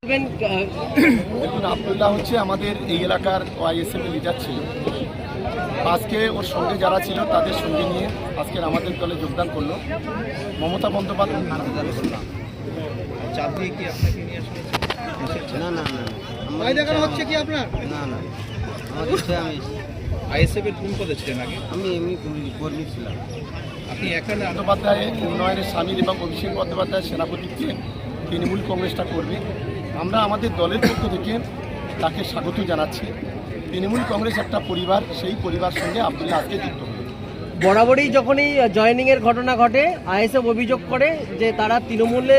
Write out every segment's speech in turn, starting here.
দেখুন, আব্দুল্লাহ হচ্ছে আমাদের এই এলাকার ওয়াইএসএফ লিডার ছিল। আজকে ওর সঙ্গে যারা ছিল তাদের সঙ্গে নিয়ে আজকের আমাদের দলে যোগদান করলো। মমতা বন্দ্যোপাধ্যায় চাপ দিয়ে কি আপনাকে নিয়ে আসলে না না না ভাই দেখানো হচ্ছে কি আপনার? না না আমার ইচ্ছা আমি আইএসএফ এর কোন পদে ছিলেন আগে? আমি এমনি কর্মী ছিলাম। আপনি এখানে বন্দ্যোপাধ্যায় উন্নয়নের সামিল এবং অভিষেক বন্দ্যোপাধ্যায়ের সেনাপতিত্বে তৃণমূল কংগ্রেসটা করবে। আমরা আমাদের দলের পক্ষ থেকে তাকে স্বাগত জানাচ্ছি। তৃণমূল কংগ্রেস একটা পরিবার, সেই পরিবার সঙ্গে আব্দুল্লাহ আজকে যুক্ত হবে। বরাবরই যখনই জয়েনিংয়ের ঘটনা ঘটে আইএসএফ অভিযোগ করে যে তারা তৃণমূলে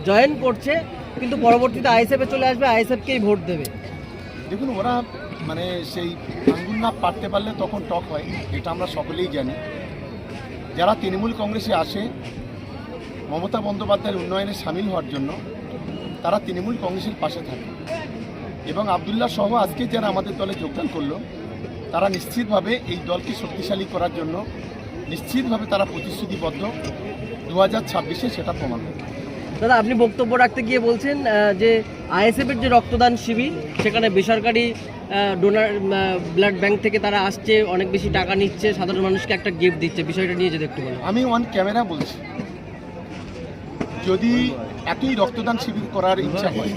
জয়েন করছে, কিন্তু পরবর্তীতে আইএসএফে চলে আসবে, আইএসএফকেই ভোট দেবে। দেখুন, ওরা মানে সেই আঙ্গুল না পারতে পারলে তখন টক হয়, এটা আমরা সকলেই জানি। যারা তৃণমূল কংগ্রেসে আসে মমতা বন্দ্যোপাধ্যায়ের উন্নয়নে সামিল হওয়ার জন্য, তারা তৃণমূল কংগ্রেসের পাশে থাকে। এবং আব্দুল্লাহ সহ আজকে যারা আমাদের দলে যোগদান করলো, তারা নিশ্চিতভাবে এই দলকে শক্তিশালী করার জন্য নিশ্চিতভাবে তারা প্রতিশ্রুতিবদ্ধ। 2026-এ সেটা প্রমাণ হবে। দাদা, আপনি বক্তব্য রাখতে গিয়ে বলছেন যে আইএসএফের যে রক্তদান শিবির, সেখানে বেসরকারি ডোনার ব্লাড ব্যাংক থেকে তারা আসছে, অনেক বেশি টাকা নিচ্ছে, সাধারণ মানুষকে একটা গিফট দিচ্ছে, বিষয়টা নিয়ে যদি একটু বলেন। আমি অন ক্যামেরা বলছি, যদি এতই রক্তদান শিবির করার ইচ্ছা হয়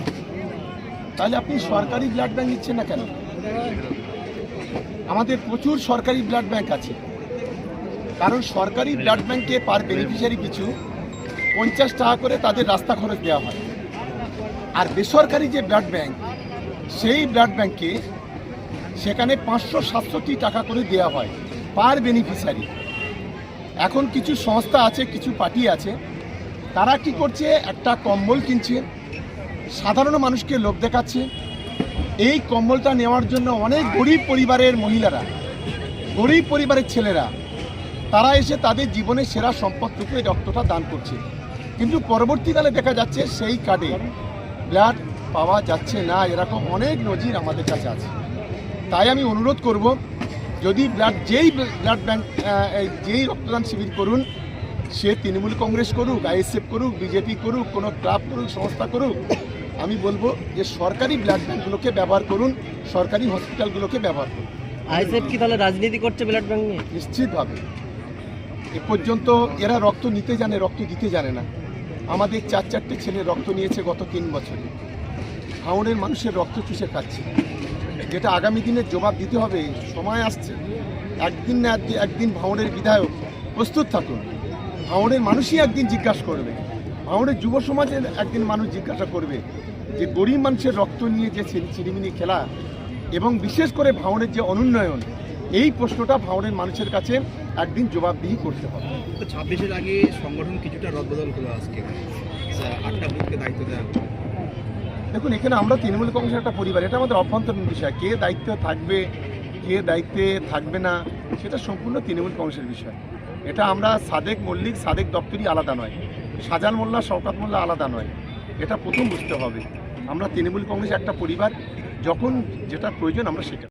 তাহলে আপনি সরকারি ব্লাড ব্যাংক নিচ্ছেন না কেন? আমাদের প্রচুর সরকারি ব্লাড ব্যাংক আছে। কারণ সরকারি ব্লাড ব্যাংকে পার বেনিফিশিয়ারি পিছু 50 টাকা করে তাদের রাস্তা খরচ দেওয়া হয়। আর বেসরকারি যে ব্লাড ব্যাংক, সেই ব্লাড ব্যাংকে সেখানে 567 টাকা করে দেওয়া হয় পার বেনিফিশিয়ারি। এখন কিছু সংস্থা আছে, কিছু পার্টি আছে, তারা কি করছে, একটা কম্বল কিনছে, সাধারণ মানুষকে লোভ দেখাচ্ছে। এই কম্বলটা নেওয়ার জন্য অনেক গরিব পরিবারের মহিলারা, গরিব পরিবারের ছেলেরা, তারা এসে তাদের জীবনের সেরা সম্পদটুকু এই রক্তটা দান করছে। কিন্তু পরবর্তীকালে দেখা যাচ্ছে সেই কার্ডে ব্লাড পাওয়া যাচ্ছে না। এরকম অনেক নজির আমাদের কাছে আছে। তাই আমি অনুরোধ করব, যদি যেই ব্লাড ব্যাংক যেই রক্তদান শিবির করুন, সে তৃণমূল কংগ্রেস করুক, আইএসএফ করুক, বিজেপি করুক, কোনো ক্লাব করুক, সংস্থা করুক, আমি বলবো যে সরকারি ব্লাড ব্যাংকগুলোকে ব্যবহার করুন, সরকারি হসপিটালগুলোকে ব্যবহার করুন। আইএসএফ কি তাহলে রাজনীতি করছে ব্লাড ব্যাংক নিয়ে? নিশ্চিতভাবে। এ পর্যন্ত এরা রক্ত নিতে জানে, রক্ত দিতে জানে না। আমাদের 4-4টে ছেলে রক্ত নিয়েছে গত 3 বছরে। ভাঙড়ের মানুষের রক্ত চুষে খাচ্ছে, যেটা আগামী দিনের জবাব দিতে হবে। সময় আসছে, একদিন না একদিন ভাঙড়ের বিধায়ক প্রস্তুত থাকুন। ভাঙড়ের মানুষই একদিন জিজ্ঞাসা করবে, ভাঙড়ের যুব সমাজের একদিন মানুষ জিজ্ঞাসা করবে যে গরিব মানুষের রক্ত নিয়ে যে চিরিমিনি খেলা, এবং বিশেষ করে ভাঙড়ের যে অনুন্নয়ন, এই প্রশ্নটা ভাঙড়ের মানুষের কাছে একদিন জবাবদিহি করতে হবে। 26-এর আগে সংগঠন কিছুটা রদবদল হলো, আজকে 8টা বুথকে দায়িত্ব দেওয়া হলো। দেখুন, এখানে আমরা তৃণমূল কংগ্রেসের একটা পরিবার, এটা আমাদের অভ্যন্তরীণ বিষয়। কে দায়িত্ব থাকবে, কে দায়িত্বে থাকবে না, সেটা সম্পূর্ণ তৃণমূল কংগ্রেসের বিষয়। এটা আমরা সাদেক মল্লিক, সাদেক দপ্তরি আলাদা নয়, শাহজান মোল্লা, শওকত মোল্লা আলাদা নয়। এটা প্রথম বুঝতে হবে। আমরা তৃণমূল কংগ্রেস একটা পরিবার, যখন যেটা প্রয়োজন আমরা সেটা